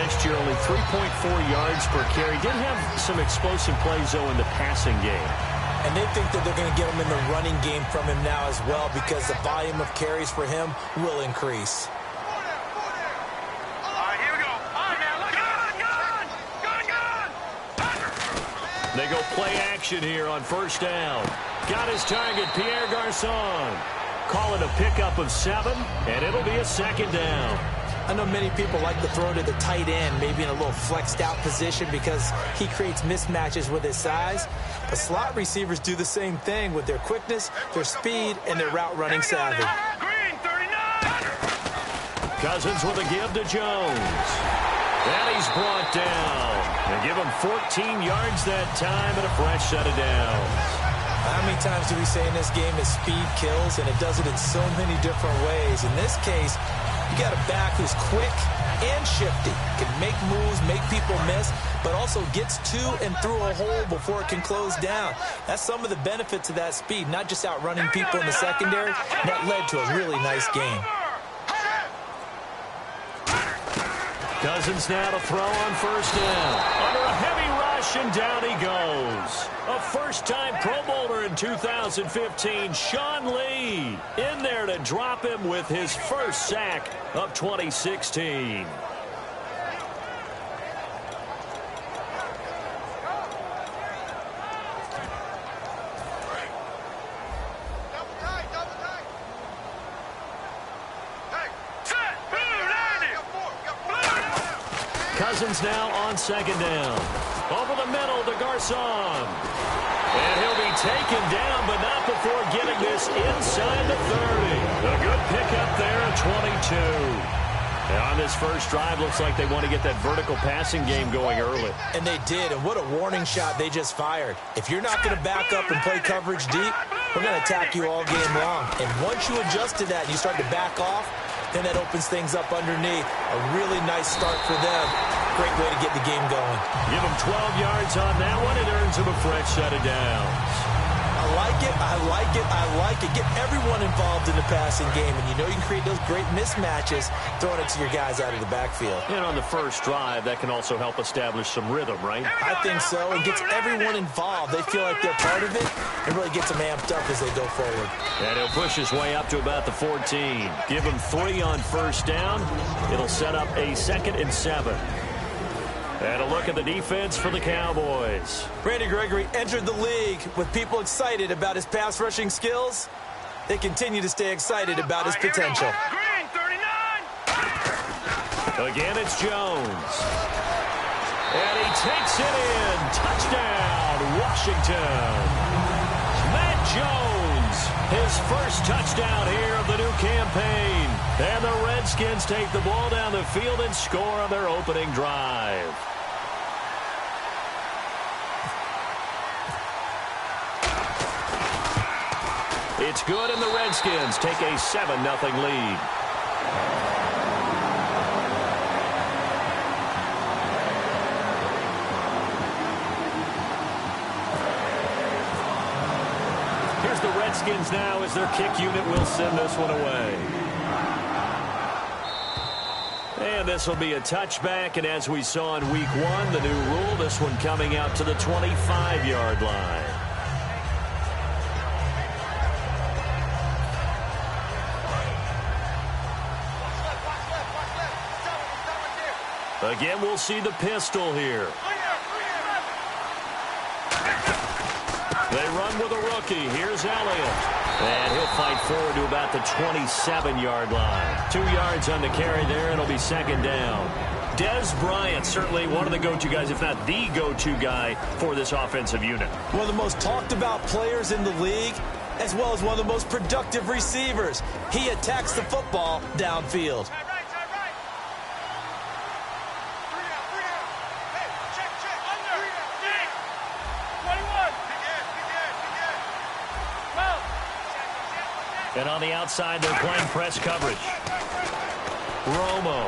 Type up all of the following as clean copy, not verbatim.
last year, only 3.4 yards per carry. Did have some explosive plays, though, in the passing game. And they think that they're going to get him in the running game from him now as well, because the volume of carries for him will increase. They go play action here on first down. Got his target, Pierre Garçon. Call it a pickup of 7, and it'll be a second down. I know many people like to throw to the tight end, maybe in a little flexed out position because he creates mismatches with his size. But slot receivers do the same thing with their quickness, their speed, and their route running savvy. Cousins with a give to Jones. And he's brought down. They give him 14 yards that time and a fresh set of downs. How many times do we say in this game that speed kills, and it does it in so many different ways? In this case, you got a back who's quick and shifty, can make moves, make people miss, but also gets to and through a hole before it can close down. That's some of the benefits of that speed, not just outrunning people in the secondary. That led to a really nice game. Cousins now to throw on first down. Under a heavy rush, and down he goes. A first-time Pro Bowler in 2015, Sean Lee, in there to drop him with his first sack of 2016. Cousins now on second down. Over the middle to Garçon. And he'll be taken down, but not before getting this inside the 30. A good pickup there at 22. And on this first drive, looks like they want to get that vertical passing game going early. And they did, and what a warning shot they just fired. If you're not going to back up and play coverage deep, we're going to attack you all game long. And once you adjust to that and you start to back off, then that opens things up underneath. A really nice start for them. Great way to get the game going. Give him 12 yards on that one. It earns him a fresh set of downs. I like it. I like it. I like it. Get everyone involved in the passing game. And you know you can create those great mismatches throwing it to your guys out of the backfield. And on the first drive, that can also help establish some rhythm, right? I think so. It gets everyone involved. They feel like they're part of it. It really gets them amped up as they go forward. And he'll push his way up to about the 14. Give him 3 on first down. It'll set up a 2nd and 7. And a look at the defense for the Cowboys. Randy Gregory entered the league with people excited about his pass rushing skills. They continue to stay excited about his potential. Again, it's Jones. And he takes it in. Touchdown, Washington. Matt Jones, his first touchdown here of the new campaign. And the Redskins take the ball down the field and score on their opening drive. It's good, and the Redskins take a 7-0 lead. Here's the Redskins now as their kick unit will send this one away. And this will be a touchback, and as we saw in week 1, the new rule, this one coming out to the 25-yard line. Again, we'll see the pistol here. They run with a rookie. Here's Elliott. And he'll fight forward to about the 27-yard line. 2 yards on the carry there. It'll be second down. Dez Bryant, certainly one of the go-to guys, if not the go-to guy for this offensive unit. One of the most talked about players in the league, as well as one of the most productive receivers. He attacks the football downfield. And on the outside, they're playing press coverage. Romo.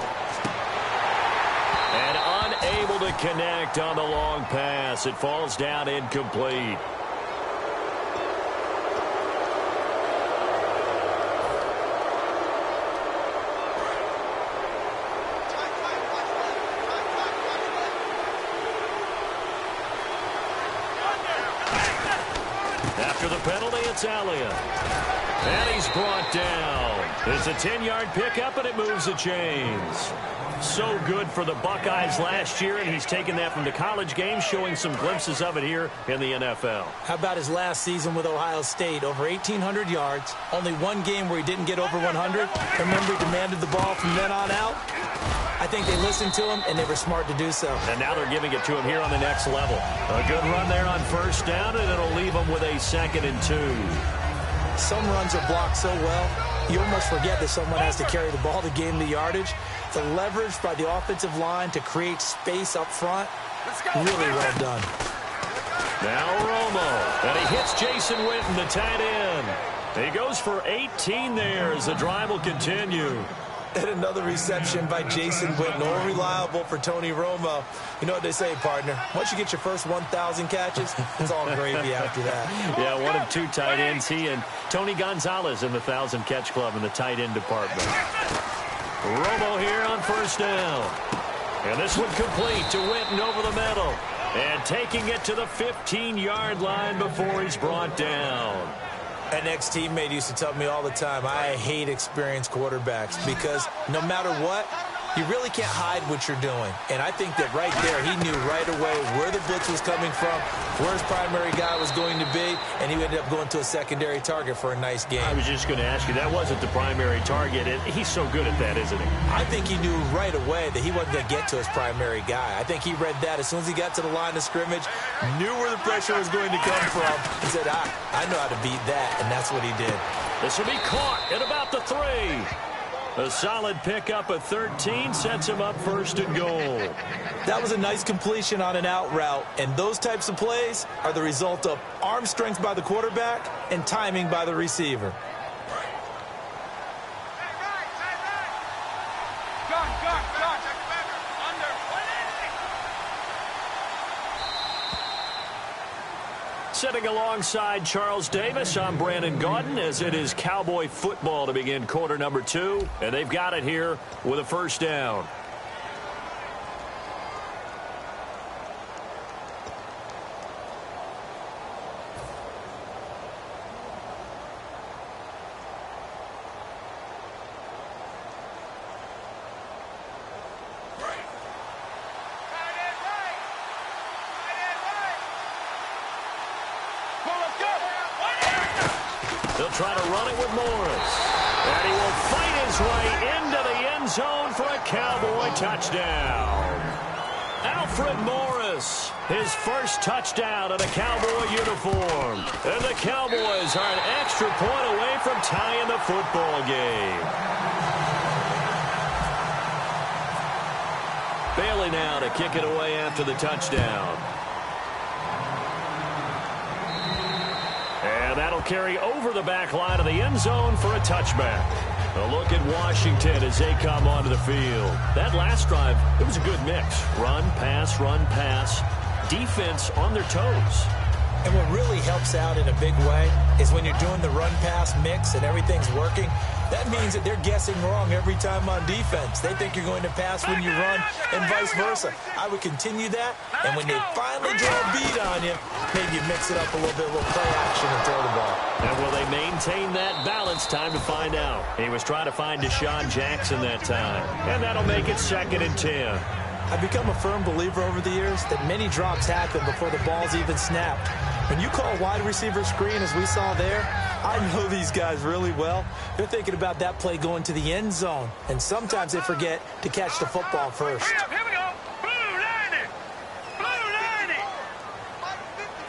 And unable to connect on the long pass. It falls down incomplete. After the penalty, it's Elliott. And he's brought down. It's a 10-yard pickup, and it moves the chains. So good for the Buckeyes last year, and he's taken that from the college game, showing some glimpses of it here in the NFL. How about his last season with Ohio State? Over 1,800 yards, only one game where he didn't get over 100. Remember, he demanded the ball from then on out. I think they listened to him, and they were smart to do so. And now they're giving it to him here on the next level. A good run there on first down, and it'll leave him with a 2nd and 2. Some runs are blocked so well, you almost forget that someone has to carry the ball to gain the yardage. The leverage by the offensive line to create space up front, really well done. Now Romo, and he hits Jason Witten, the tight end. He goes for 18 there as the drive will continue. And another reception by Jason Witten, all reliable for Tony Romo. You know what they say, partner? Once you get your first 1,000 catches, it's all gravy after that. Yeah, one of 2 tight ends. He and Tony Gonzalez in the 1,000-catch club in the tight end department. Romo here on first down. And this one complete to Witten over the middle. And taking it to the 15-yard line before he's brought down. An ex-teammate used to tell me all the time, I hate experienced quarterbacks because no matter what, you really can't hide what you're doing. And I think that right there, he knew right away where the blitz was coming from, where his primary guy was going to be, and he ended up going to a secondary target for a nice game. I was just going to ask you, that wasn't the primary target. He's so good at that, isn't he? I think he knew right away that he wasn't going to get to his primary guy. I think he read that as soon as he got to the line of scrimmage, knew where the pressure was going to come from, and said, I know how to beat that, and that's what he did. This will be caught at about the 3. A solid pickup at 13 sets him up 1st and goal. That was a nice completion on an out route, and those types of plays are the result of arm strength by the quarterback and timing by the receiver. Sitting alongside Charles Davis, I'm Brandon Gaudin, as it is Cowboy football to begin quarter number 2, and they've got it here with a first down. They'll try to run it with Morris. And he will fight his way into the end zone for a Cowboy touchdown. Alfred Morris, his first touchdown in a Cowboy uniform. And the Cowboys are an extra point away from tying the football game. Bailey now to kick it away after the touchdown. And that'll carry over the back line of the end zone for a touchback. A look at Washington as they come onto the field. That last drive, it was a good mix. Run, pass, defense on their toes. And what really helps out in a big way is when you're doing the run-pass mix and everything's working, that means that they're guessing wrong every time on defense. They think you're going to pass when you run and vice versa. I would continue that, and when they finally draw a beat on you, maybe you mix it up a little bit, a little play action and throw the ball. And will they maintain that balance? Time to find out. He was trying to find Deshaun Jackson that time, and that'll make it 2nd and 10. I've become a firm believer over the years that many drops happen before the ball's even snapped. When you call wide receiver screen, as we saw there, I know these guys really well. They're thinking about that play going to the end zone, and sometimes they forget to catch the football first. Here we go. Blue line. Blue line.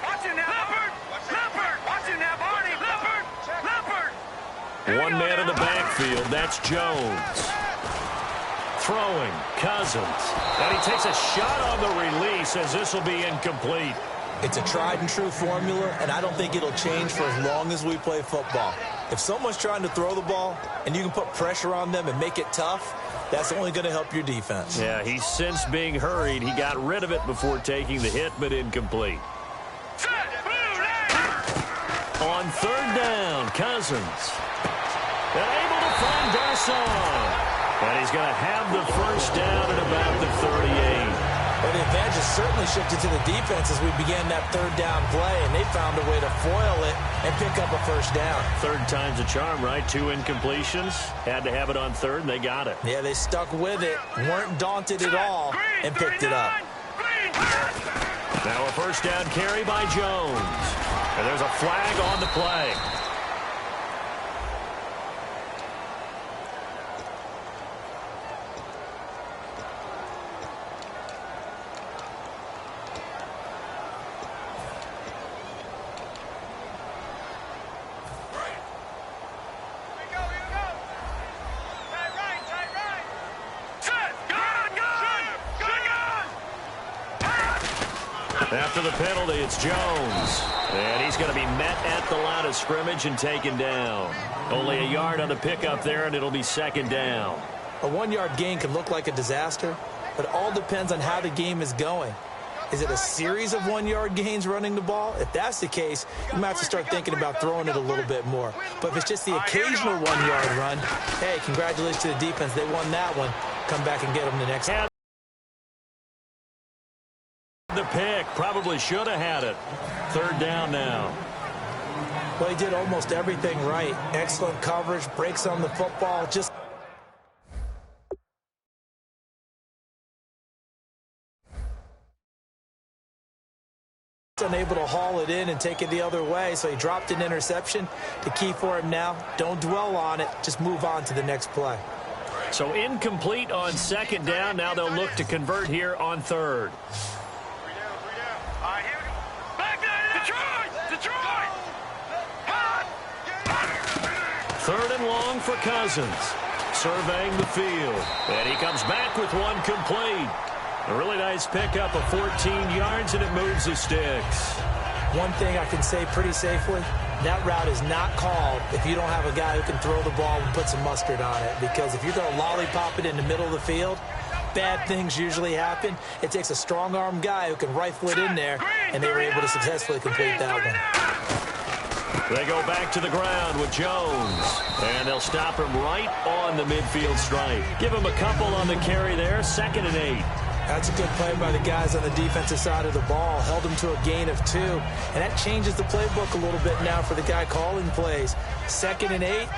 Watch it now, Leopard. Leopard. Watch it now, Barney. Leopard. Leopard. One man in the backfield. That's Jones. Throwing, Cousins. And he takes a shot on the release as this will be incomplete. It's a tried-and-true formula, and I don't think it'll change for as long as we play football. If someone's trying to throw the ball and you can put pressure on them and make it tough, that's only going to help your defense. Yeah, he's since being hurried. He got rid of it before taking the hit, but incomplete. On 3rd down, Cousins. And able to find Garcon. And he's going to have the first down at about the 38. Well, the advantage of certainly shifted to the defense as we began that third down play, and they found a way to foil it and pick up a first down. Third time's a charm, right? 2 incompletions. Had to have it on third, and they got it. Yeah, they stuck with it, weren't daunted at all, and picked it up. Now a first down carry by Jones. And there's a flag on the play. After the penalty, it's Jones. And he's going to be met at the line of scrimmage and taken down. Only a yard on the pickup there, and it'll be second down. A 1-yard gain can look like a disaster, but it all depends on how the game is going. Is it a series of 1-yard gains running the ball? If that's the case, you might have to start thinking about throwing it a little bit more. But if it's just the occasional 1-yard run, hey, congratulations to the defense. They won that one. Come back and get them the next time. The pick, probably should have had it. Third down now. Well, he did almost everything right. Excellent coverage, breaks on the football, just unable to haul it in and take it the other way, so he dropped an interception. The key for him now, don't dwell on it, just move on to the next play. So incomplete on second down. Now they'll look to convert here on third. Third and long for Cousins. Surveying the field. And he comes back with one complete. A really nice pickup of 14 yards, and it moves the sticks. One thing I can say pretty safely, that route is not called if you don't have a guy who can throw the ball and put some mustard on it. Because if you're going to lollipop it in the middle of the field, bad things usually happen. It takes a strong-arm guy who can rifle it in there, and they were able to successfully complete that one. They go back to the ground with Jones, and they'll stop him right on the midfield stripe. Give him a couple on the carry there, 2nd and 8. That's a good play by the guys on the defensive side of the ball. Held him to a gain of 2, and that changes the playbook a little bit now for the guy calling plays. 2nd and 8,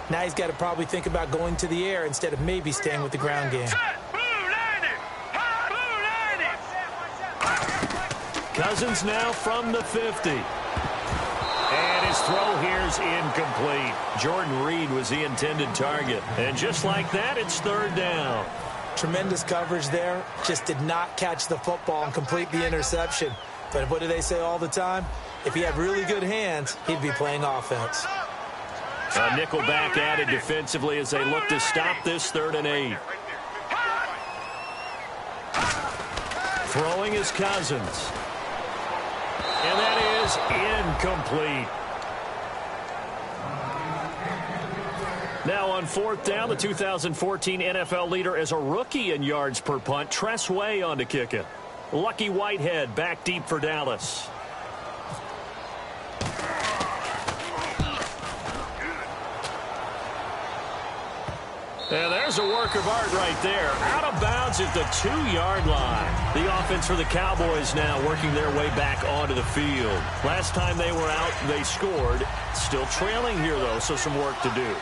now he's got to probably think about going to the air instead of maybe staying with the ground game. Cousins now from the 50. And his throw here's incomplete. Jordan Reed was the intended target. And just like that, it's third down. Tremendous coverage there. Just did not catch the football and complete the interception. But what do they say all the time? If he had really good hands, he'd be playing offense. A nickel back added defensively as they look to stop this 3rd and 8. Throwing is Cousins. And that is incomplete. Now on 4th down, the 2014 NFL leader as a rookie in yards per punt, Tress Way on to kick it. Lucky Whitehead back deep for Dallas. And there's a work of art right there. Out of bounds at the 2-yard line. The offense for the Cowboys now working their way back onto the field. Last time they were out, they scored. Still trailing here, though, so some work to do.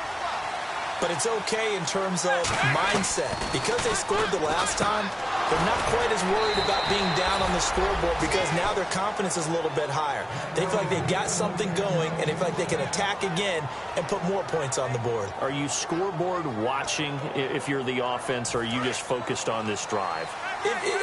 But it's okay in terms of mindset. Because they scored the last time, they're not quite as worried about being down on the scoreboard because now their confidence is a little bit higher. They feel like they've got something going, and they feel like they can attack again and put more points on the board. Are you scoreboard watching if you're the offense, or are you just focused on this drive?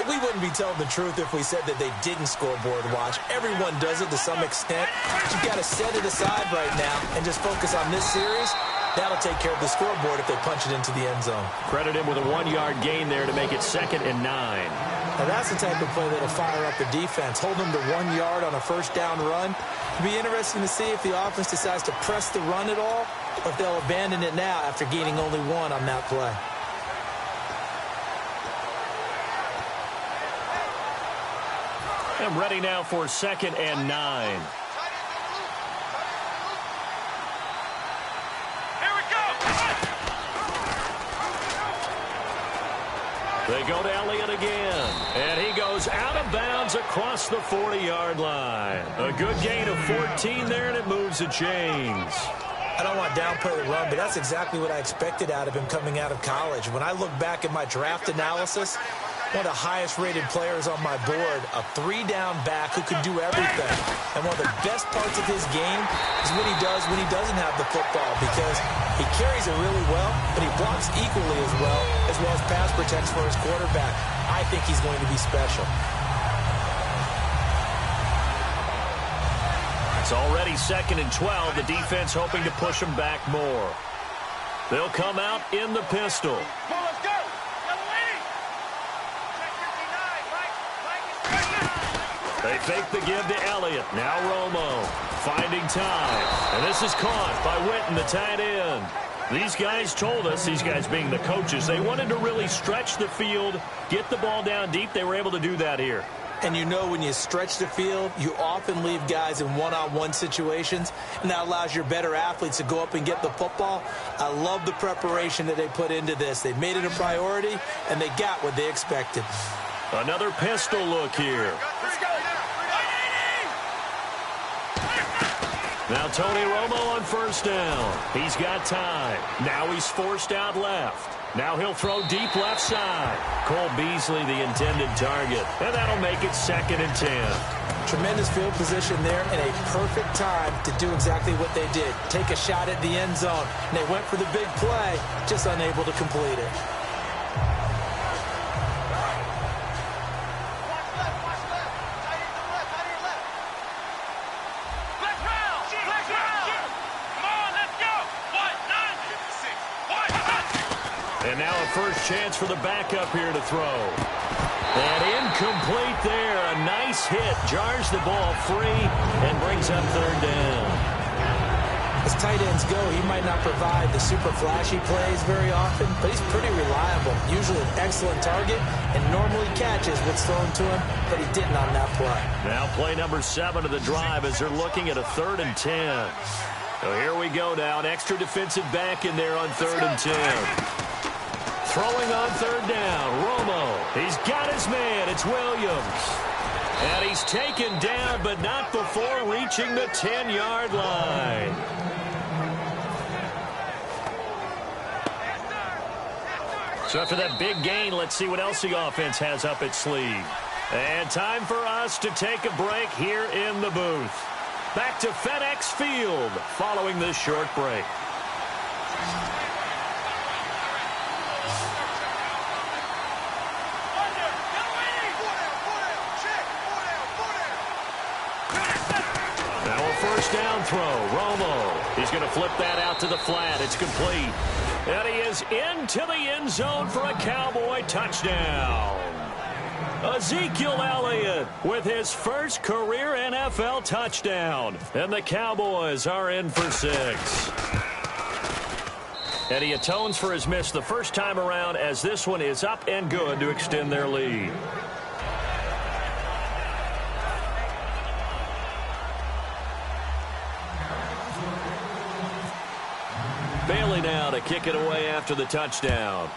We wouldn't be telling the truth if we said that they didn't scoreboard watch. Everyone does it to some extent. But you've got to set it aside right now and just focus on this series. That'll take care of the scoreboard if they punch it into the end zone. Credit him with a 1-yard gain there to make it 2nd and 9. Now that's the type of play that'll fire up the defense. Hold them to 1 yard on a first down run. It'll be interesting to see if the offense decides to press the run at all, or if they'll abandon it now after gaining only 1 on that play. And ready now for 2nd and 9. They go to Elliott again, and he goes out of of bounds across the 40-yard line. A good gain of 14 there, and it moves the chains. I don't want to downplay the run, but that's exactly what I expected out of him coming out of college. When I look back at my draft analysis, one of the highest-rated players on my board, a three-down back who can do everything. And one of the best parts of his game is what he does when he doesn't have the football, because he carries it really well, but he blocks equally as well as pass protects for his quarterback. I think he's going to be special. It's already 2nd and 12. The defense hoping to push them back more. They'll come out in the pistol. They fake the give to Elliott. Now Romo finding time. And this is caught by Witten, the tight end. These guys told us, these guys being the coaches, they wanted to really stretch the field, get the ball down deep. They were able to do that here. And you know when you stretch the field, you often leave guys in one-on-one situations, and that allows your better athletes to go up and get the football. I love the preparation that they put into this. They made it a priority, and they got what they expected. Another pistol look here. Now Tony Romo on first down. He's got time. Now he's forced out left. Now he'll throw deep left side. Cole Beasley, the intended target. And that'll make it 2nd and 10. Tremendous field position there and a perfect time to do exactly what they did. Take a shot at the end zone. And they went for the big play, just unable to complete it. And now a first chance for the backup here to throw. And incomplete there. A nice hit. Jars the ball free and brings up 3rd down. As tight ends go, he might not provide the super flashy plays very often, but he's pretty reliable. Usually an excellent target and normally catches what's thrown to him, but he didn't on that play. Now play number 7 of the drive as they're looking at a 3rd and 10. So here we go now. An extra defensive back in there on 3rd and 10. Throwing on 3rd down, Romo. He's got his man. It's Williams. And he's taken down, but not before reaching the 10-yard line. So after that big gain, let's see what else the offense has up its sleeve. And time for us to take a break here in the booth. Back to FedEx Field following this short break. First down throw, Romo. He's going to flip that out to the flat. It's complete. And he is into the end zone for a Cowboy touchdown. Ezekiel Elliott with his first career NFL touchdown. And the Cowboys are in for 6. And he atones for his miss the first time around as this one is up and good to extend their lead. Bailey now to kick it away after the touchdown.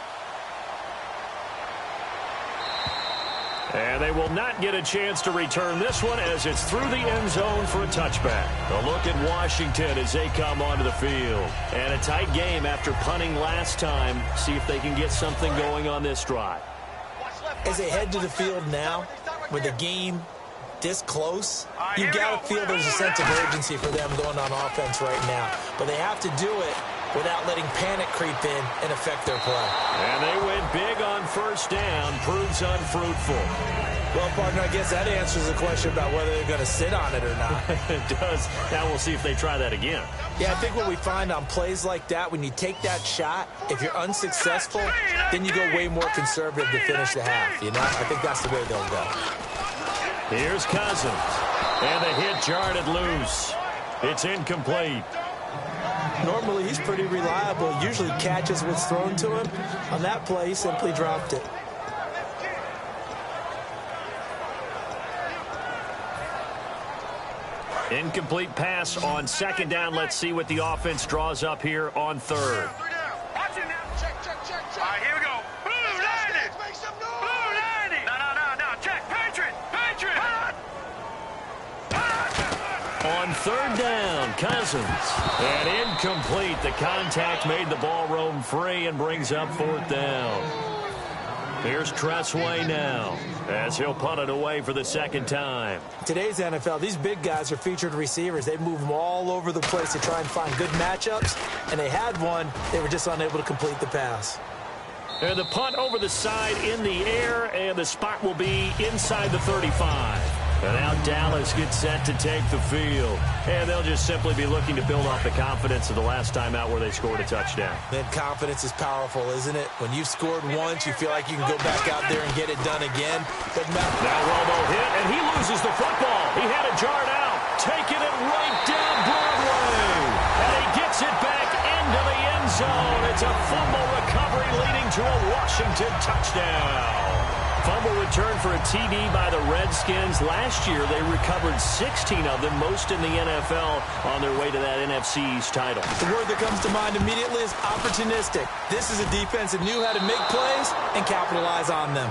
And they will not get a chance to return this one as it's through the end zone for a touchback. A look at Washington as they come onto the field. And a tight game after punting last time. See if they can get something going on this drive. As they head to the field now, with the game this close, you got to feel there's a sense of urgency for them going on offense right now. But they have to do it without letting panic creep in and affect their play. And they went big on first down, proves unfruitful. Well, partner, I guess that answers the question about whether they're going to sit on it or not. It does. Now we'll see if they try that again. Yeah, I think what we find on plays like that, when you take that shot, if you're unsuccessful, then you go way more conservative to finish the half, you know? I think that's the way they'll go. Here's Cousins. And the hit jarred it loose. It's incomplete. Normally, he's pretty reliable. Usually catches what's thrown to him. On that play, he simply dropped it. Incomplete pass on second down. Let's see what the offense draws up here on third. Watch it now. Check. All right, here we go. Blue 90. Make some noise. Blue 90. No. Check. Patriot. On third down, Cousins. And incomplete. The contact made the ball roam free and brings up fourth down. Here's Tressway now as he'll punt it away for the second time. Today's NFL, these big guys are featured receivers. They move them all over the place to try and find good matchups, and they had one. They were just unable to complete the pass. And the punt over the side in the air, and the spot will be inside the 35. And now Dallas gets set to take the field. And they'll just simply be looking to build off the confidence of the last time out where they scored a touchdown. Man, confidence is powerful, isn't it? When you've scored once, you feel like you can go back out there and get it done again. Doesn't matter. Now Romo hit, and he loses the football. He had it jarred out, taking it right down Broadway. And he gets it back into the end zone. It's a fumble recovery leading to a Washington touchdown. Fumble return for a TD by the Redskins. Last year, they recovered 16 of them, most in the NFL, on their way to that NFC East title. The word that comes to mind immediately is opportunistic. This is a defense that knew how to make plays and capitalize on them.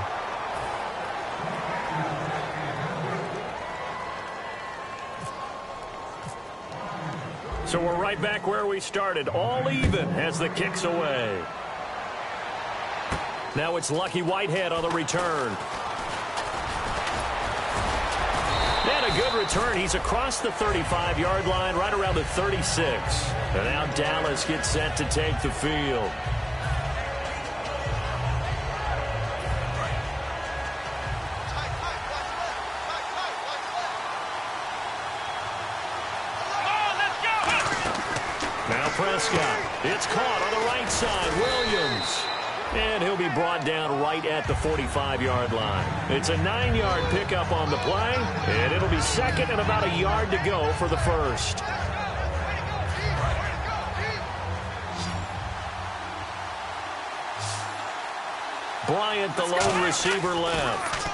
So we're right back where we started, all even as the kick's away. Now it's Lucky Whitehead on the return. And a good return. He's across the 35-yard line, right around the 36. And now Dallas gets set to take the field. Now Prescott. It's caught on the right side. Williams. And he'll be brought down right at the 45-yard line. It's a 9-yard pickup on the play, and it'll be second and about a yard to go for the first. Bryant, the lone receiver, left.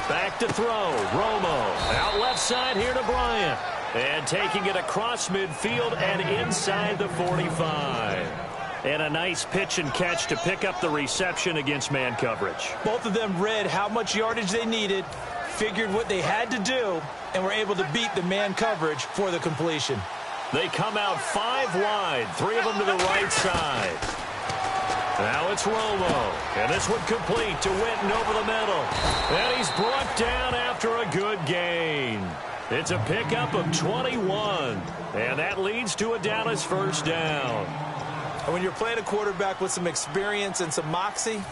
Back to throw. Romo. Out left side here to Bryant. And taking it across midfield and inside the 45. And a nice pitch and catch to pick up the reception against man coverage. Both of them read how much yardage they needed, figured what they had to do, and were able to beat the man coverage for the completion. They come out 5 wide, 3 of them to the right side. Now it's Romo, and this one complete to Witten over the middle. And he's brought down after a good gain. It's a pickup of 21, and that leads to a Dallas first down. And when you're playing a quarterback with some experience and some moxie,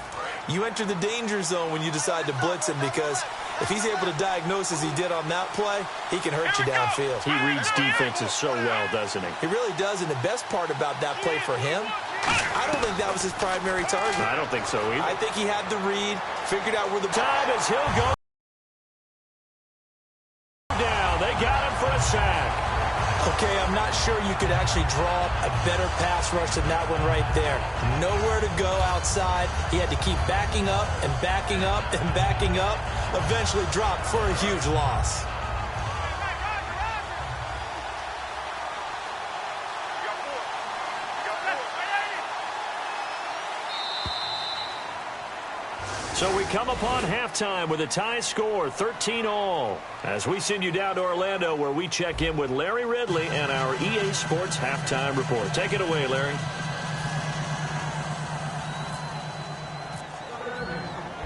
you enter the danger zone when you decide to blitz him, because if he's able to diagnose as he did on that play, he can hurt you downfield. He reads defenses so well, doesn't he? He really does, and the best part about that play for him, I don't think that was his primary target. I don't think so either. I think he had the read, figured out where the time is. He'll go down. They got him for a sack. Okay, I'm not sure you could actually draw up a better pass rush than that one right there. Nowhere to go outside. He had to keep backing up and backing up and backing up. Eventually dropped for a huge loss. So we come upon halftime with a tie score, 13-all. As we send you down to Orlando, where we check in with Larry Ridley and our EA Sports Halftime Report. Take it away, Larry.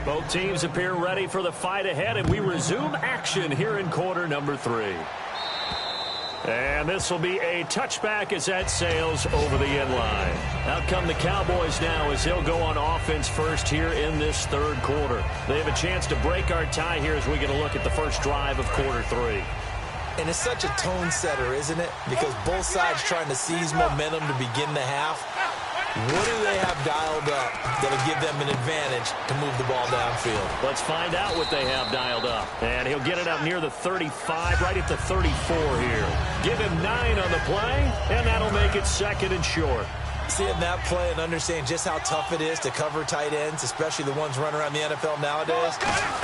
Both teams appear ready for the fight ahead, and we resume action here in quarter number 3. And this will be a touchback as that sails over the end line. Out come the Cowboys now as they'll go on offense first here in this third quarter. They have a chance to break our tie here as we get a look at the first drive of quarter 3. And it's such a tone setter, isn't it? Because both sides trying to seize momentum to begin the half. What do they have dialed up that'll give them an advantage to move the ball downfield? Let's find out what they have dialed up. And he'll get it up near the 35, right at the 34 here. Give him 9 on the play, and that'll make it second and short. Seeing that play and understanding just how tough it is to cover tight ends, especially the ones running around the NFL nowadays,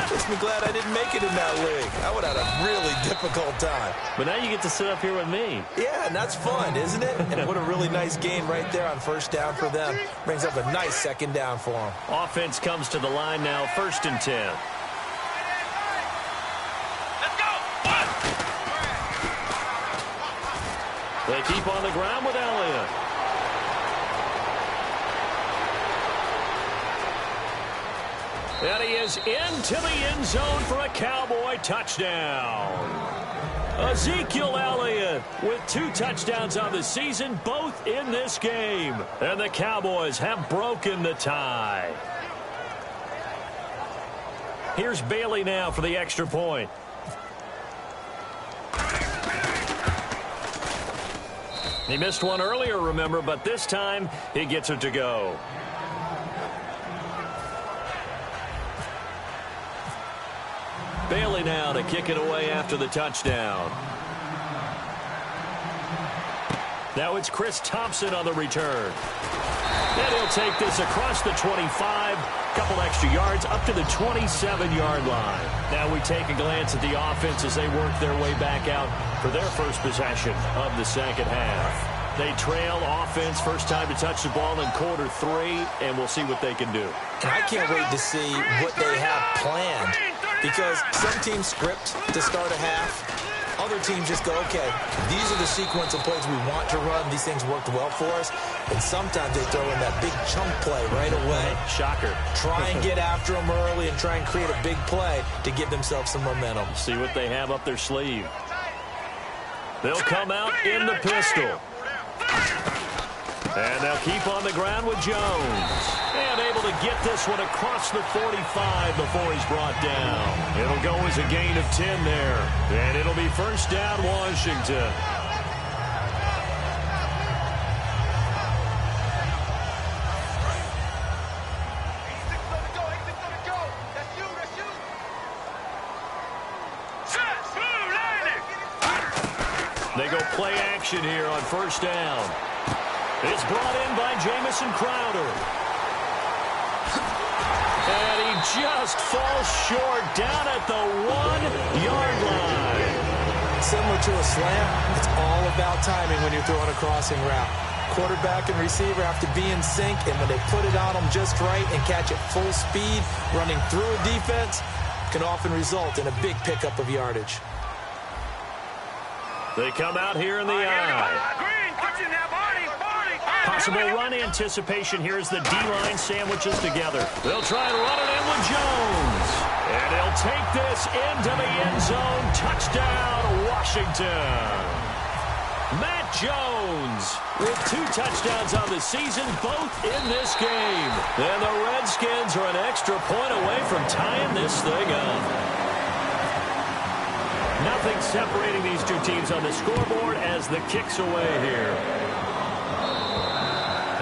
makes me glad I didn't make it in that league. I would have had a really difficult time. But now you get to sit up here with me. Yeah, and that's fun, isn't it? And what a really nice gain right there on first down for them. Brings up a nice second down for them. Offense comes to the line now, 1st and 10. They keep on the ground with Elliott. And he is into the end zone for a Cowboy touchdown. Ezekiel Elliott with 2 touchdowns on the season, both in this game. And the Cowboys have broken the tie. Here's Bailey now for the extra point. He missed one earlier, remember, but this time he gets it to go. Bailey now to kick it away after the touchdown. Now it's Chris Thompson on the return. And he'll take this across the 25, couple extra yards up to the 27-yard line. Now we take a glance at the offense as they work their way back out for their first possession of the second half. They trail offense, first time to touch the ball in quarter 3, and we'll see what they can do. And I can't wait to see what they have planned, because some teams script to start a half. Other teams just go, okay, these are the sequence of plays we want to run. These things worked well for us. And sometimes they throw in that big chunk play right away. Shocker. Try and get after them early and try and create a big play to give themselves some momentum. See what they have up their sleeve. They'll come out in the pistol. And they'll keep on the ground with Jones. And able to get this one across the 45 before he's brought down. It'll go as a gain of 10 there. And it'll be first down, Washington. They go play action here on first down. It's brought in by Jamison Crowder. And he just falls short down at the 1-yard line. Similar to a slam, it's all about timing when you're throwing a crossing route. Quarterback and receiver have to be in sync, and when they put it on them just right and catch it full speed, running through a defense can often result in a big pickup of yardage. They come out here in the eye. Possible run anticipation here as the D-line sandwiches together. They'll try and run it in with Jones. And he'll take this into the end zone. Touchdown, Washington. Matt Jones with 2 touchdowns on the season, both in this game. And the Redskins are an extra point away from tying this thing up. Nothing separating these two teams on the scoreboard as the kick's away here.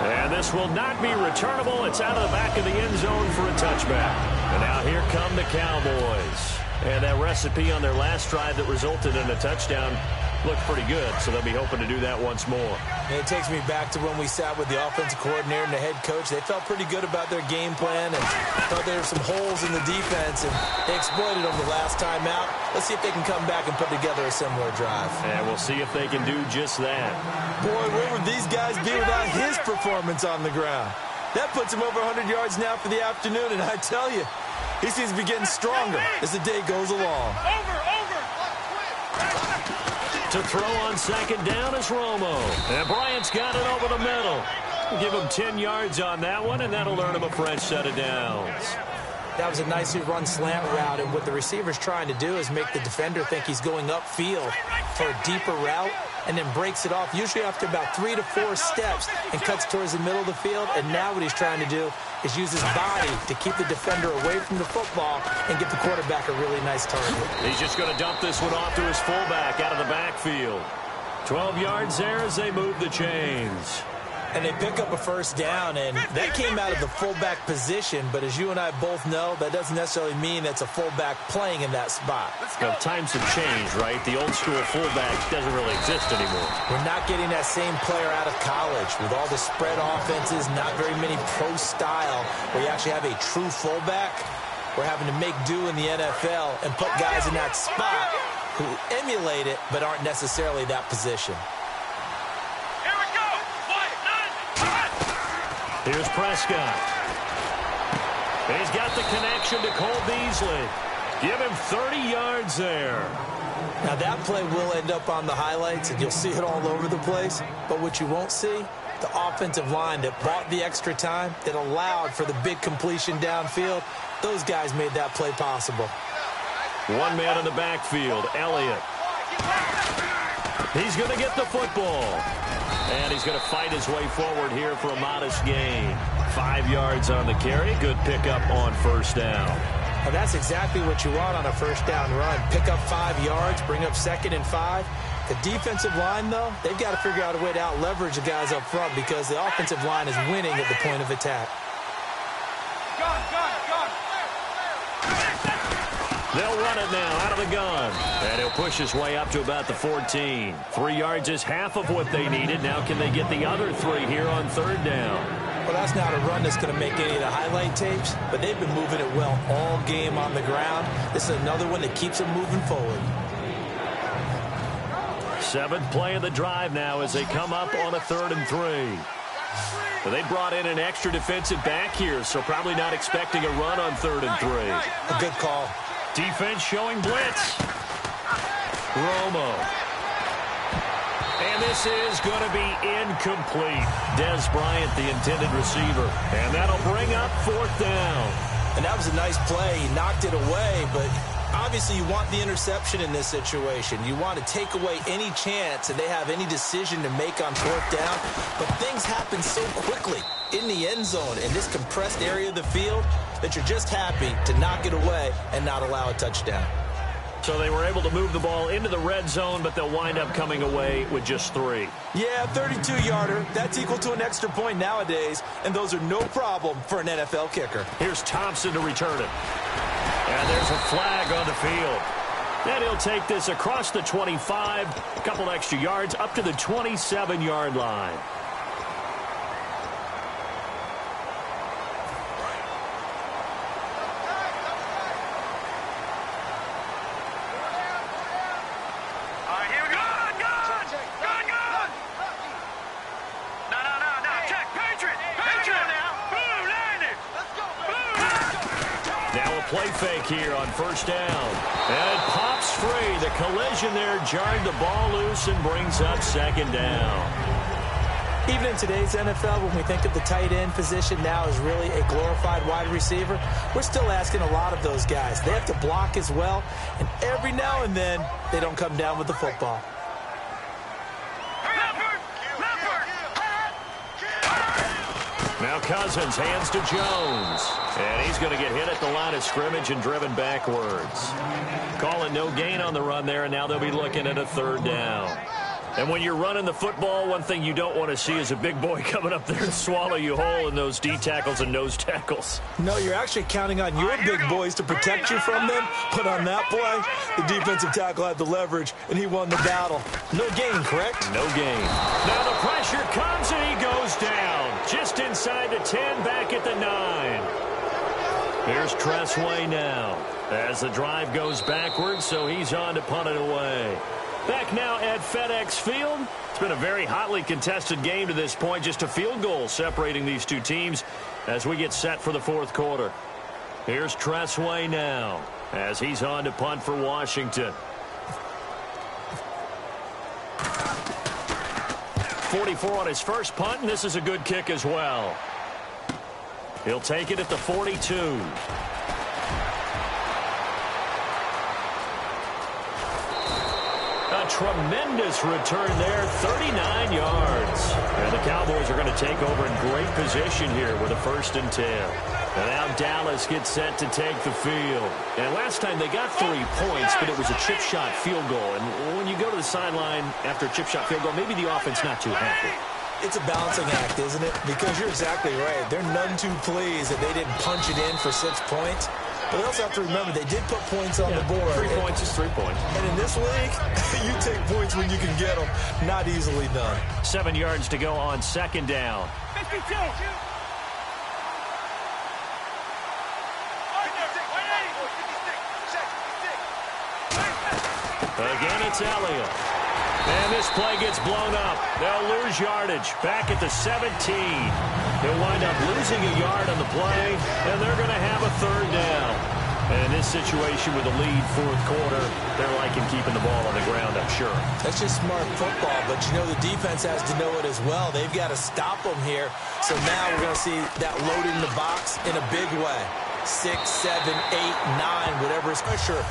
And this will not be returnable. It's out of the back of the end zone for a touchback. And now here come the Cowboys. And that recipe on their last drive that resulted in a touchdown looked pretty good, so they'll be hoping to do that once more. And it takes me back to when we sat with the offensive coordinator and the head coach. They felt pretty good about their game plan and thought there were some holes in the defense, and they exploited them the last time out. Let's see if they can come back and put together a similar drive. And we'll see if they can do just that. Boy, where would these guys be without his performance on the ground? That puts him over 100 yards now for the afternoon, and I tell you, he seems to be getting stronger as the day goes along. To throw on second down is Romo. And Bryant's got it over the middle. Give him 10 yards on that one, and that'll earn him a fresh set of downs. That was a nicely run slant route, and what the receiver's trying to do is make the defender think he's going upfield for a deeper route, and then breaks it off, usually after about 3 to 4 steps, and cuts towards the middle of the field. And now what he's trying to do is use his body to keep the defender away from the football and give the quarterback a really nice target. He's just going to dump this one off to his fullback out of the backfield. 12 yards there as they move the chains. And they pick up a first down, and that came out of the fullback position. But as you and I both know, that doesn't necessarily mean that's a fullback playing in that spot. Now, times have changed, right? The old school fullback doesn't really exist anymore. We're not getting that same player out of college with all the spread offenses, not very many pro style, where you actually have a true fullback. We're having to make do in the NFL and put guys in that spot who emulate it but aren't necessarily that position. Here's Prescott. And he's got the connection to Cole Beasley. Give him 30 yards there. Now, that play will end up on the highlights, and you'll see it all over the place. But what you won't see, the offensive line that bought the extra time, that allowed for the big completion downfield, those guys made that play possible. One man in the backfield, Elliott. He's going to get the football. And he's going to fight his way forward here for a modest gain. 5 yards on the carry. Good pickup on first down. Well, that's exactly what you want on a first down run. Pick up 5 yards, bring up 2nd and 5. The defensive line, though, they've got to figure out a way to out-leverage the guys up front because the offensive line is winning at the point of attack. They'll run it now out of the gun. And he'll push his way up to about the 14. 3 yards is half of what they needed. Now can they get the other 3 here on third down? Well, that's not a run that's going to make any of the highlight tapes, but they've been moving it well all game on the ground. This is another one that keeps them moving forward. 7th play of the drive now as they come up on a 3rd and 3. Well, they brought in an extra defensive back here, so probably not expecting a run on 3rd and 3. A good call. Defense showing blitz. Romo. And this is going to be incomplete. Dez Bryant, the intended receiver. And that'll bring up 4th down. And that was a nice play. He knocked it away, but obviously you want the interception in this situation. You want to take away any chance that they have any decision to make on 4th down. But things happen so quickly in the end zone in this compressed area of the field that you're just happy to knock it away and not allow a touchdown. So they were able to move the ball into the red zone, but they'll wind up coming away with just 3. Yeah, 32-yarder. That's equal to an extra point nowadays, and those are no problem for an NFL kicker. Here's Thompson to return it. And there's a flag on the field. Then he'll take this across the 25, a couple extra yards, up to the 27-yard line. Play fake here on first down. And it pops free. The collision there jarred the ball loose and brings up 2nd down. Even in today's NFL, when we think of the tight end position now as really a glorified wide receiver, we're still asking a lot of those guys. They have to block as well, and every now and then, they don't come down with the football. Now Cousins hands to Jones. And he's going to get hit at the line of scrimmage and driven backwards. Calling no gain on the run there, and now they'll be looking at a 3rd down. And when you're running the football, one thing you don't want to see is a big boy coming up there and swallow you whole in those D tackles and nose tackles. No, you're actually counting on your big boys to protect you from them. But on that play, the defensive tackle had the leverage, and he won the battle. No gain, correct? No gain. Now the pressure comes, and he goes down. Just inside the 10, back at the 9. Here's Tressway now as the drive goes backwards, so he's on to punt it away. Back now at FedEx Field. It's been a very hotly contested game to this point. Just a field goal separating these two teams as we get set for the 4th quarter. Here's Tressway now as he's on to punt for Washington. 44 on his first punt, and this is a good kick as well. He'll take it at the 42. A tremendous return there, 39 yards. And the Cowboys are going to take over in great position here with a 1st and 10. And now Dallas gets set to take the field. And last time they got 3 points, but it was a chip shot field goal. And when you go to the sideline after a chip shot field goal, maybe the offense not too happy. It's a balancing act, isn't it? Because you're exactly right. They're none too pleased that they didn't punch it in for 6 points. But they also have to remember they did put points on the board. 3 points is 3 points. And in this league, you take points when you can get them. Not easily done. 7 yards to go on 2nd down. 52. Again, it's Elliott. And this play gets blown up. They'll lose yardage back at the 17. They'll wind up losing a yard on the play, and they're going to have a 3rd down. And in this situation with a lead fourth quarter, they're liking keeping the ball on the ground, I'm sure. That's just smart football, but you know the defense has to know it as well. They've got to stop them here. So now we're going to see that loading the box in a big way. 6, 7, 8, 9, whatever is pressure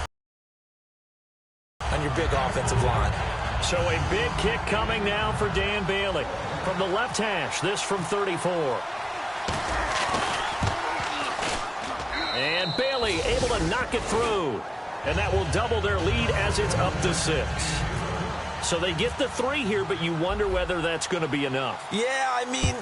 on your big offensive line. So a big kick coming now for Dan Bailey. From the left hash, this from 34. And Bailey able to knock it through. And that will double their lead as it's up to 6. So they get the 3 here, but you wonder whether that's going to be enough. Yeah, I mean,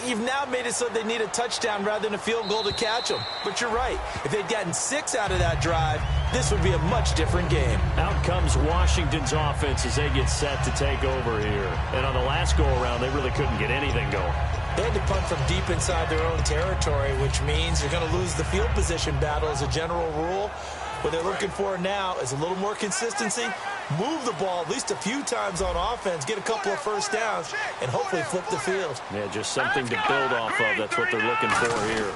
you've now made it so they need a touchdown rather than a field goal to catch them. But you're right. If they'd gotten 6 out of that drive, this would be a much different game. Out comes Washington's offense as they get set to take over here. And on the last go-around, they really couldn't get anything going. They had to punt from deep inside their own territory, which means you're going to lose the field position battle as a general rule. What they're looking for now is a little more consistency, move the ball at least a few times on offense, get a couple of first downs, and hopefully flip the field. Yeah, just something to build off of. That's what they're looking for here.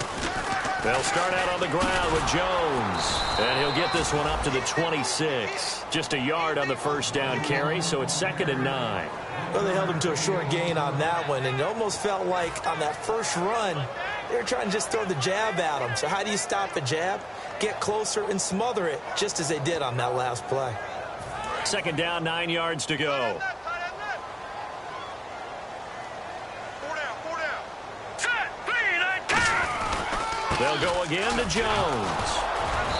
They'll start out on the ground with Jones, and he'll get this one up to the 26. Just a yard on the first down carry, so it's 2nd and 9. Well, they held him to a short gain on that one, and it almost felt like on that first run, they were trying to just throw the jab at him. So how do you stop a jab? Get closer and smother it, just as they did on that last play. 2nd down, 9 yards to go. 4 down. Set, 3, 9, 10. They'll go again to Jones.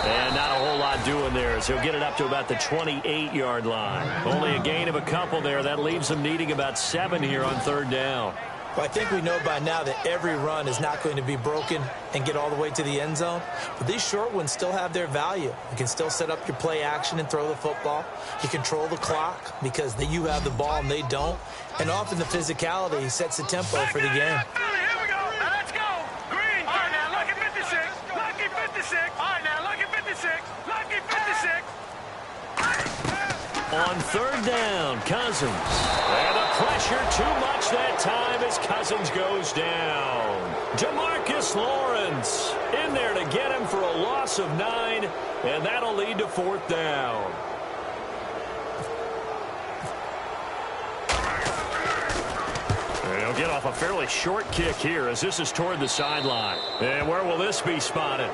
And not a whole lot doing there as he'll get it up to about the 28-yard line. Only a gain of a couple there. That leaves them needing about 7 here on 3rd down. Well, I think we know by now that every run is not going to be broken and get all the way to the end zone. But these short ones still have their value. You can still set up your play action and throw the football. You control the clock because you have the ball and they don't. And often the physicality sets the tempo for the game. Here we go. Now let's go. Green. All right, now lucky 56. Lucky 56. All right, now lucky 56. Lucky 56. On 3rd down, Cousins. And the pressure too much that time as Cousins goes down. DeMarcus Lawrence in there to get him for a loss of 9, and that'll lead to 4th down. And he'll get off a fairly short kick here as this is toward the sideline. And where will this be spotted?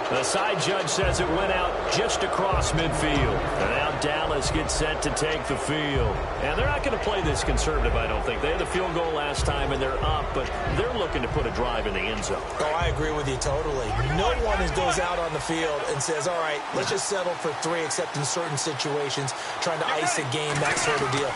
The side judge says it went out just across midfield. And now Dallas gets set to take the field. And they're not going to play this conservative, I don't think. They had the field goal last time, and they're up, but they're looking to put a drive in the end zone. Oh, I agree with you totally. No one goes out on the field and says, all right, let's just settle for 3, except in certain situations, trying to ice a game, that sort of deal.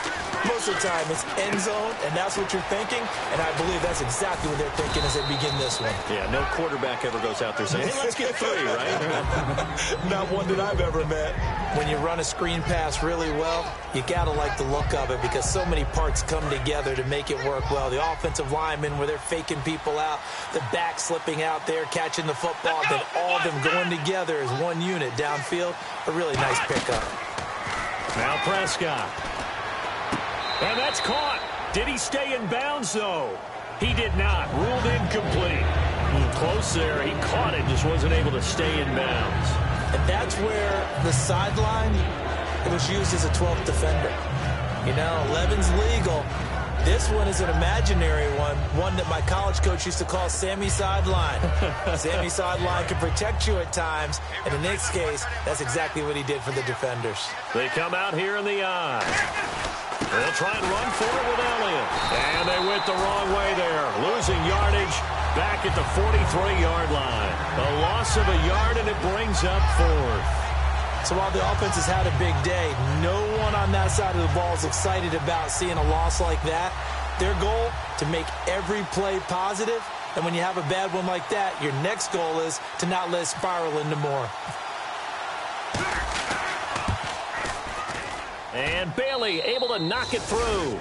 Most of the time, it's end zone, and that's what you're thinking, and I believe that's exactly what they're thinking as they begin this one. Yeah, no quarterback ever goes out there saying, hey, let's get 3, right? Not one that I've ever met. When you run a screen pass really well, you got to like the look of it because so many parts come together to make it work well. The offensive linemen, where they're faking people out, the back slipping out there, catching the football, then all of them going together as one unit downfield. A really nice pickup. Now Prescott. And that's caught. Did he stay in bounds, though? He did not. Ruled incomplete. Close there. He caught it, just wasn't able to stay in bounds. And that's where the sideline, it was used as a 12th defender. You know, 11's legal. This one is an imaginary one that my college coach used to call Sammy Sideline. Sammy Sideline can protect you at times, and in this case, that's exactly what he did for the defenders. They come out here in the eye. They'll try and run for it with Elliott. And they went the wrong way there, losing yardage back at the 43-yard line. A loss of a yard, and it brings up 4th. So while the offense has had a big day, no one on that side of the ball is excited about seeing a loss like that. Their goal, to make every play positive. And when you have a bad one like that, your next goal is to not let it spiral into more. And Bailey able to knock it through.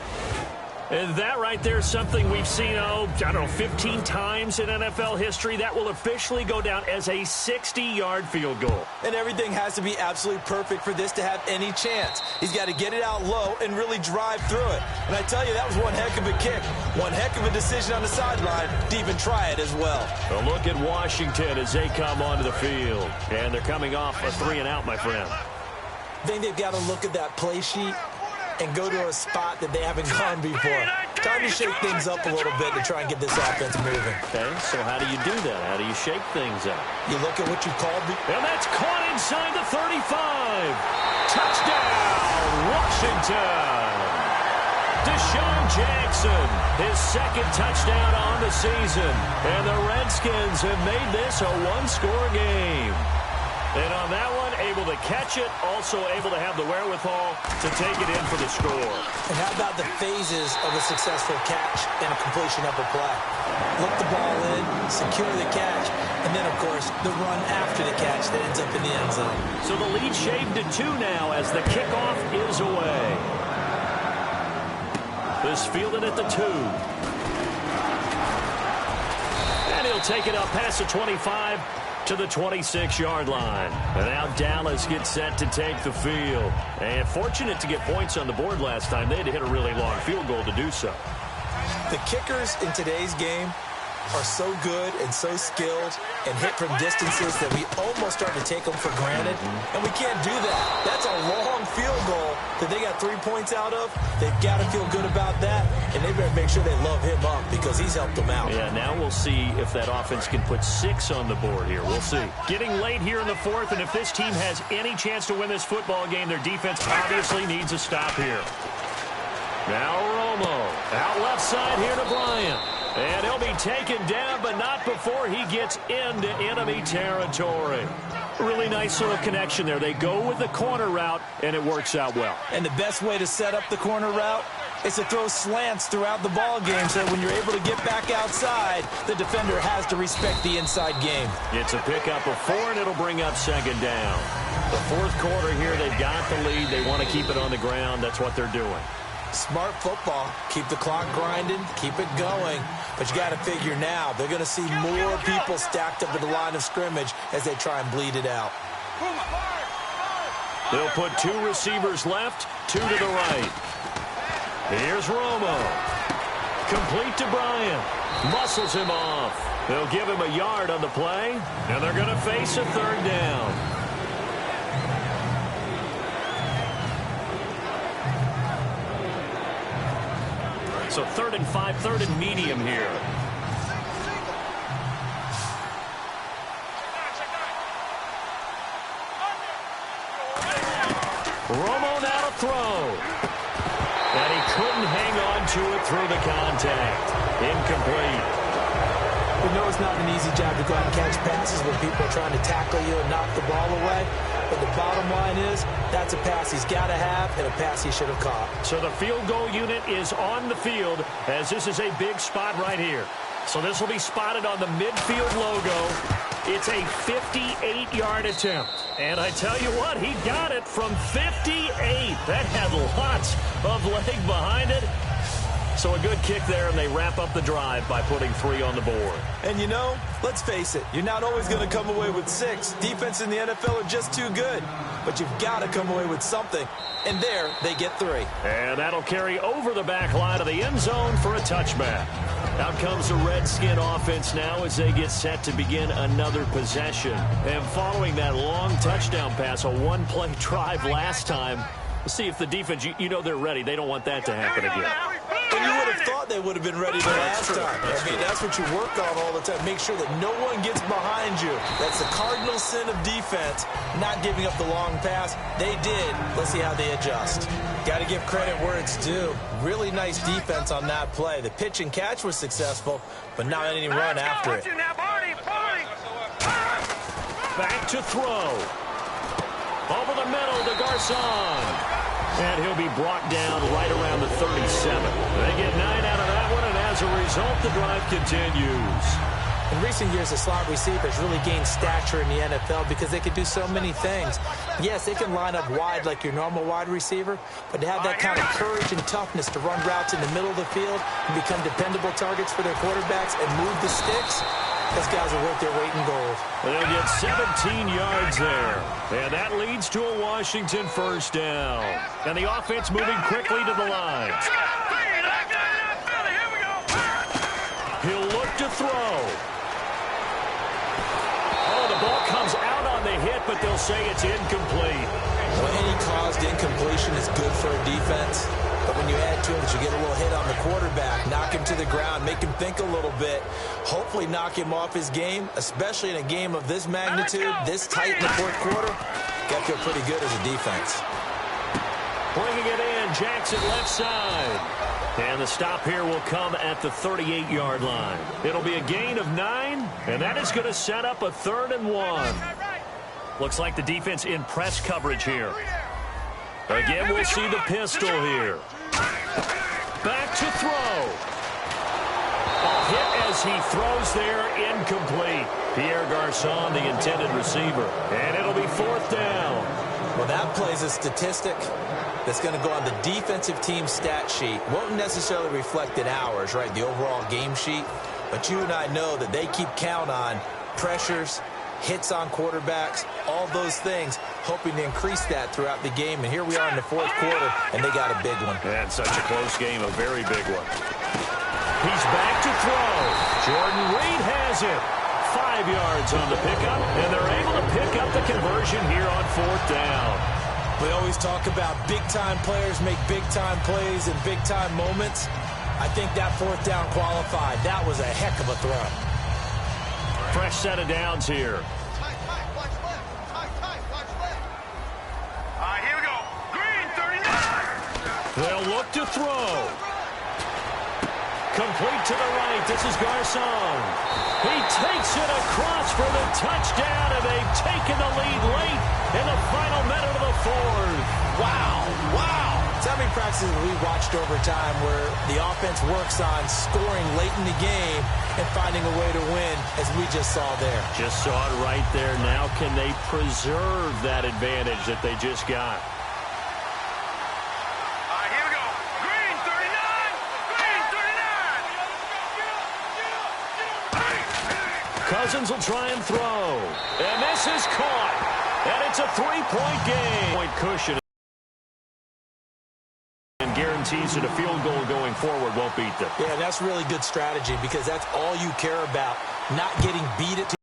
And that right there is something we've seen, I don't know, 15 times in NFL history. That will officially go down as a 60-yard field goal. And everything has to be absolutely perfect for this to have any chance. He's got to get it out low and really drive through it. And I tell you, that was one heck of a kick. One heck of a decision on the sideline to even try it as well. A look at Washington as they come onto the field. And they're coming off a 3-and-out, my friend. I think they've got to look at that play sheet and go to a spot that they haven't gone before. Time to shake things up a little bit to try and get this offense moving. Okay, so how do you do that? How do you shake things up? You look at what you called the... And that's caught inside the 35. Touchdown, Washington. Deshaun Jackson, his second touchdown on the season. And the Redskins have made this a one-score game. And on that one, able to catch it, also able to have the wherewithal to take it in for the score. And how about the phases of a successful catch and a completion of a play? Look the ball in, secure the catch, and then, of course, the run after the catch that ends up in the end zone. So the lead shaved to 2 now as the kickoff is away. This fielded at the 2. And he'll take it up past the 25. To the 26-yard line. And now Dallas gets set to take the field. And fortunate to get points on the board last time. They had to hit a really long field goal to do so. The kickers in today's game are so good and so skilled and hit from distances that we almost start to take them for granted. And we can't do that. That's a long field goal that they got 3 points out of. They've got to feel good about that. And they better make sure they love him up because he's helped them out. Yeah, now we'll see if that offense can put 6 on the board here. We'll see. Getting late here in the 4th, and if this team has any chance to win this football game, their defense obviously needs a stop here. Now Romo out left side here to Bryant. And he'll be taken down, but not before he gets into enemy territory. Really nice little connection there. They go with the corner route, and it works out well. And the best way to set up the corner route is to throw slants throughout the ball game so that when you're able to get back outside, the defender has to respect the inside game. It's a pickup of 4, and it'll bring up second down. The 4th quarter here, they've got the lead. They want to keep it on the ground. That's what they're doing. Smart football. Keep the clock grinding. Keep it going. But you got to figure now they're going to see more people stacked up at the line of scrimmage as they try and bleed it out. They'll put 2 receivers left, 2 to the right. Here's Romo. Complete to Bryant. Muscles him off. They'll give him a yard on the play, and they're going to face a 3rd down. So 3rd and 5, 3rd and medium here. Romo now to throw. And he couldn't hang on to it through the contact. Incomplete. We know it's not an easy job to go out and catch passes when people are trying to tackle you and knock the ball away. But the bottom line is, that's a pass he's got to have and a pass he should have caught. So the field goal unit is on the field as this is a big spot right here. So this will be spotted on the midfield logo. It's a 58-yard attempt. And I tell you what, he got it from 58. That had lots of leg behind it. So a good kick there, and they wrap up the drive by putting 3 on the board. And you know, let's face it, you're not always going to come away with 6. Defense in the NFL are just too good. But you've got to come away with something. And there, they get 3. And that'll carry over the back line of the end zone for a touchback. Out comes the Redskin offense now as they get set to begin another possession. And following that long touchdown pass, a one-play drive last time, we'll see if the defense, you know they're ready. They don't want that to happen again. And you would have thought they would have been ready the last time. That's what you work on all the time. Make sure that no one gets behind you. That's the cardinal sin of defense, not giving up the long pass. They did. Let's see how they adjust. Got to give credit where it's due. Really nice defense on that play. The pitch and catch was successful, but not any run after it. Back to throw. Over the middle to Garcon. And he'll be brought down right around the 37. They get 9 out of that one, and as a result, the drive continues. In recent years, the slot receivers really gained stature in the NFL because they can do so many things. Yes, they can line up wide like your normal wide receiver, but to have that kind of courage and toughness to run routes in the middle of the field and become dependable targets for their quarterbacks and move the sticks, those guys are worth their weight in gold. They'll get 17 yards there. And that leads to a Washington first down. And the offense moving quickly to the line. He'll look to throw. Oh, the ball comes out on the hit, but they'll say it's incomplete. Well, any caused incompletion is good for a defense. But when you add to it, you get a little hit on the quarterback, knock him to the ground, make him think a little bit, hopefully knock him off his game, especially in a game of this magnitude, this tight in the fourth quarter. Got to feel pretty good as a defense. Bringing it in, Jackson left side. And the stop here will come at the 38-yard line. It'll be a gain of 9, and that is going to set up a 3rd and 1. Looks like the defense in press coverage here. Again, we'll see the pistol here. Back to throw. A hit as he throws there, incomplete. Pierre Garçon, the intended receiver. And it'll be 4th down. Well, that plays a statistic that's going to go on the defensive team stat sheet. Won't necessarily reflect in ours, right, the overall game sheet. But you and I know that they keep count on pressures, hits on quarterbacks, all those things, hoping to increase that throughout the game. And here we are in the fourth quarter, and they got a big one. And such a close game, a very big one. He's back to throw. Jordan Reed has it. 5 yards on the pickup, and they're able to pick up the conversion here on 4th down. We always talk about big-time players make big-time plays in big-time moments. I think that 4th down qualified. That was a heck of a throw. Fresh set of downs here. Here we go. Green, 39. They'll look to throw. Complete to the right. This is Garçon. He takes it across for the touchdown, and they've taken the lead late in the final minute of the 4th. Wow. So many practices we watched over time where the offense works on scoring late in the game and finding a way to win, as we just saw there. Just saw it right there. Now can they preserve that advantage that they just got? Here we go. Green, 39. Cousins will try and throw. And this is caught. And it's a 3-point game. Point cushion. And guarantees that a field goal going forward won't beat them. Yeah, that's really good strategy because that's all you care about, not getting beat at the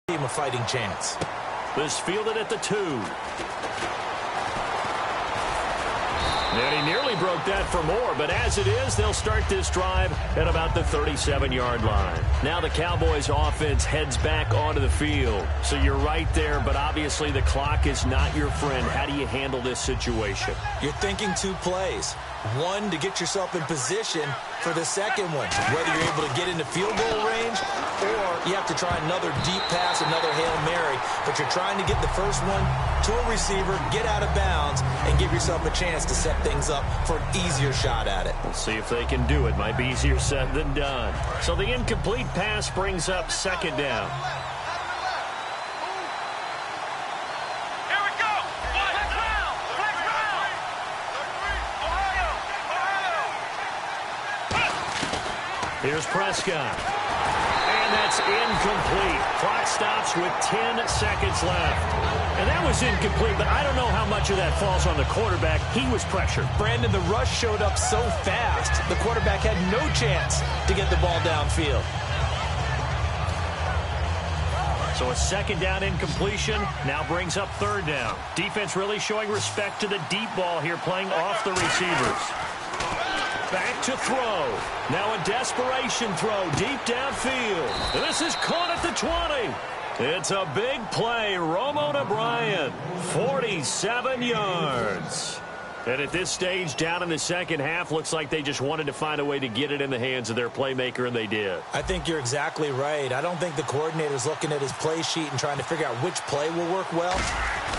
team a fighting chance. This fielded at the 2. And he nearly broke that for more, but as it is, they'll start this drive at about the 37-yard line. Now the Cowboys offense heads back onto the field. So you're right there, but obviously the clock is not your friend. How do you handle this situation? You're thinking 2 plays. One, to get yourself in position for the second one, whether you're able to get into field goal range or you have to try another deep pass, another Hail Mary, but you're trying to get the first one to a receiver, get out of bounds, and give yourself a chance to set things up for an easier shot at it. We'll see if they can do it. Might be easier said than done. So the incomplete pass brings up 2nd down. Here's Prescott. And that's incomplete. Clock stops with 10 seconds left. And that was incomplete, but I don't know how much of that falls on the quarterback. He was pressured. Brandon, the rush showed up so fast, the quarterback had no chance to get the ball downfield. So a 2nd down incompletion now brings up 3rd down. Defense really showing respect to the deep ball here, playing off the receivers. Back to throw. Now a desperation throw deep downfield. And this is caught at the 20. It's a big play. Romo to Bryant. 47 yards. And at this stage, down in the second half, looks like they just wanted to find a way to get it in the hands of their playmaker, and they did. I think you're exactly right. I don't think the coordinator's looking at his play sheet and trying to figure out which play will work well.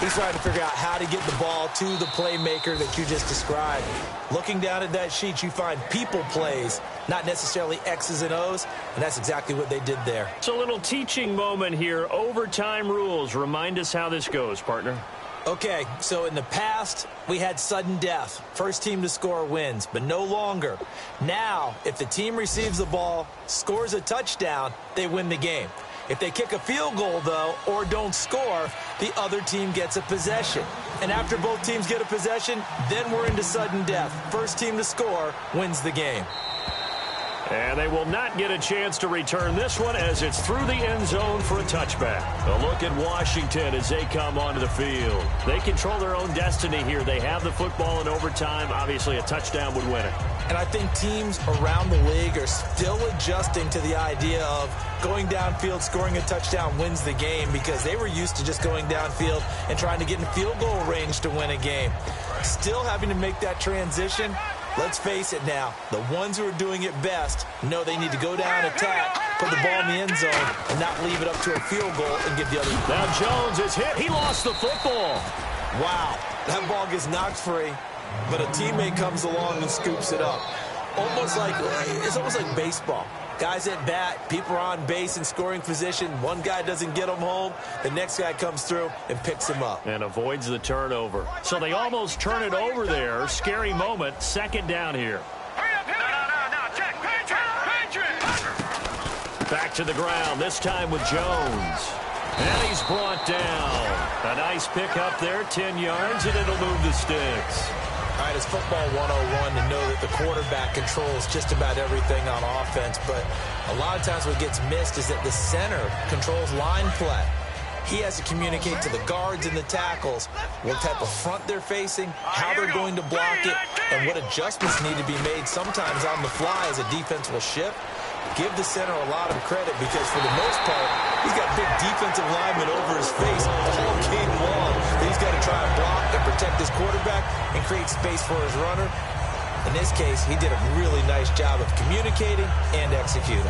He's trying to figure out how to get the ball to the playmaker that you just described. Looking down at that sheet, you find people plays, not necessarily X's and O's, and that's exactly what they did there. It's a little teaching moment here. Overtime rules. Remind us how this goes, partner. Okay, so in the past, we had sudden death. First team to score wins, but no longer. Now, if the team receives the ball, scores a touchdown, they win the game. If they kick a field goal, though, or don't score, the other team gets a possession. And after both teams get a possession, then we're into sudden death. First team to score wins the game. And they will not get a chance to return this one as it's through the end zone for a touchback. A look at Washington as they come onto the field. They control their own destiny here. They have the football in overtime. Obviously, a touchdown would win it. And I think teams around the league are still adjusting to the idea of going downfield, scoring a touchdown wins the game, because they were used to just going downfield and trying to get in field goal range to win a game. Still having to make that transition. Let's face it now, the ones who are doing it best know they need to go down, attack, put the ball in the end zone, and not leave it up to a field goal and give the other. Now Jones is hit. He lost the football. Wow, that ball gets knocked free, but a teammate comes along and scoops it up. It's almost like baseball. Guys at bat, people are on base in scoring position. One guy doesn't get him home. The next guy comes through and picks him up. And avoids the turnover. So they almost turn it over there. Scary moment. Second down here. Back to the ground, this time with Jones. And he's brought down. A nice pick up there, 10 yards, and it'll move the sticks. All right, it's football 101 to know that the quarterback controls just about everything on offense, but a lot of times what gets missed is that the center controls line play. He has to communicate to the guards and the tackles what type of front they're facing, how they're going to block it, and what adjustments need to be made sometimes on the fly as a defense will shift. Give the center a lot of credit because for the most part, he's got big defensive linemen over his face all game long. He's got to try and block and protect his quarterback and create space for his runner. In this case, he did a really nice job of communicating and executing.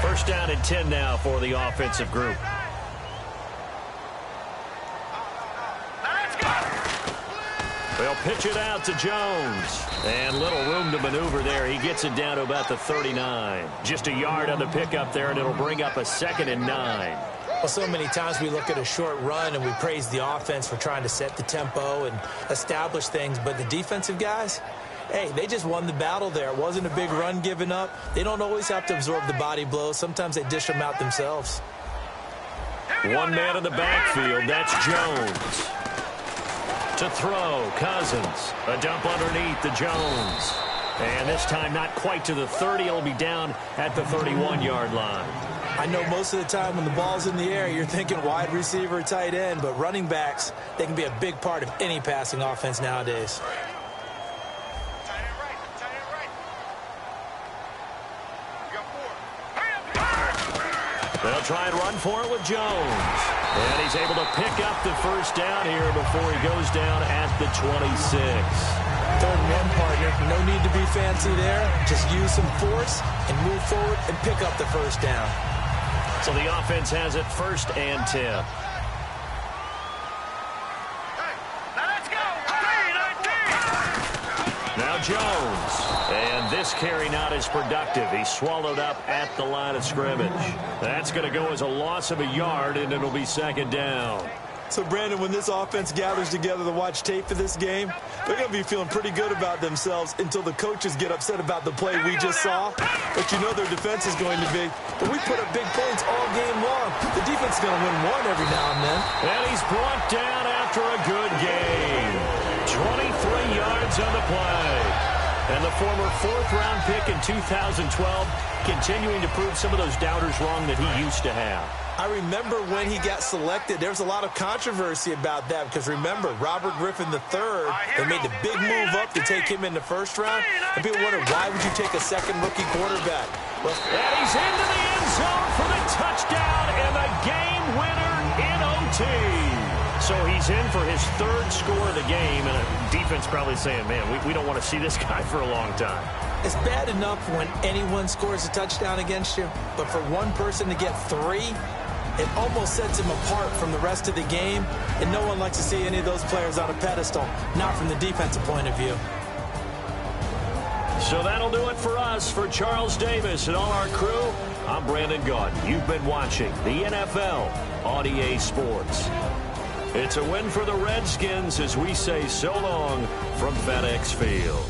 First down and 10 now for the offensive group. They'll pitch it out to Jones. And little room to maneuver there. He gets it down to about the 39. Just a yard on the pickup there, and it'll bring up a 2nd and 9. Well, so many times we look at a short run and we praise the offense for trying to set the tempo and establish things. But the defensive guys, hey, they just won the battle there. It wasn't a big run given up. They don't always have to absorb the body blows. Sometimes they dish them out themselves. One man in the backfield. That's Jones. To throw, Cousins. A dump underneath to Jones. And this time not quite to the 30. He'll be down at the 31-yard line. I know most of the time when the ball's in the air, you're thinking wide receiver, tight end, but running backs, they can be a big part of any passing offense nowadays. They'll try and run for it with Jones. And he's able to pick up the first down here before he goes down at the 26. 3rd and 1, partner. No need to be fancy there. Just use some force and move forward and pick up the first down. So the offense has it 1st and 10. Now Jones. And this carry not as productive. He's swallowed up at the line of scrimmage. That's going to go as a loss of a yard, and it'll be 2nd down. So, Brandon, when this offense gathers together to watch tape for this game, they're going to be feeling pretty good about themselves until the coaches get upset about the play we just saw. But you know their defense is going to be. But we put up big points all game long. The defense is going to win one every now and then. And he's brought down after a good game. 23 yards on the play. And the former 4th-round pick in 2012 continuing to prove some of those doubters wrong that he used to have. I remember when he got selected, there was a lot of controversy about that because remember, Robert Griffin III, they made the big move up to take him in the 1st round, and people wondered, why would you take a second rookie quarterback? Well, and he's into the end zone for the touchdown. So he's in for his third score of the game, and a defense probably saying, man, we don't want to see this guy for a long time. It's bad enough when anyone scores a touchdown against you, but for one person to get 3, it almost sets him apart from the rest of the game, and no one likes to see any of those players on a pedestal, not from the defensive point of view. So that'll do it for us. For Charles Davis and all our crew, I'm Brandon Gaudin. You've been watching the NFL on EA Sports. It's a win for the Redskins as we say so long from FedEx Field.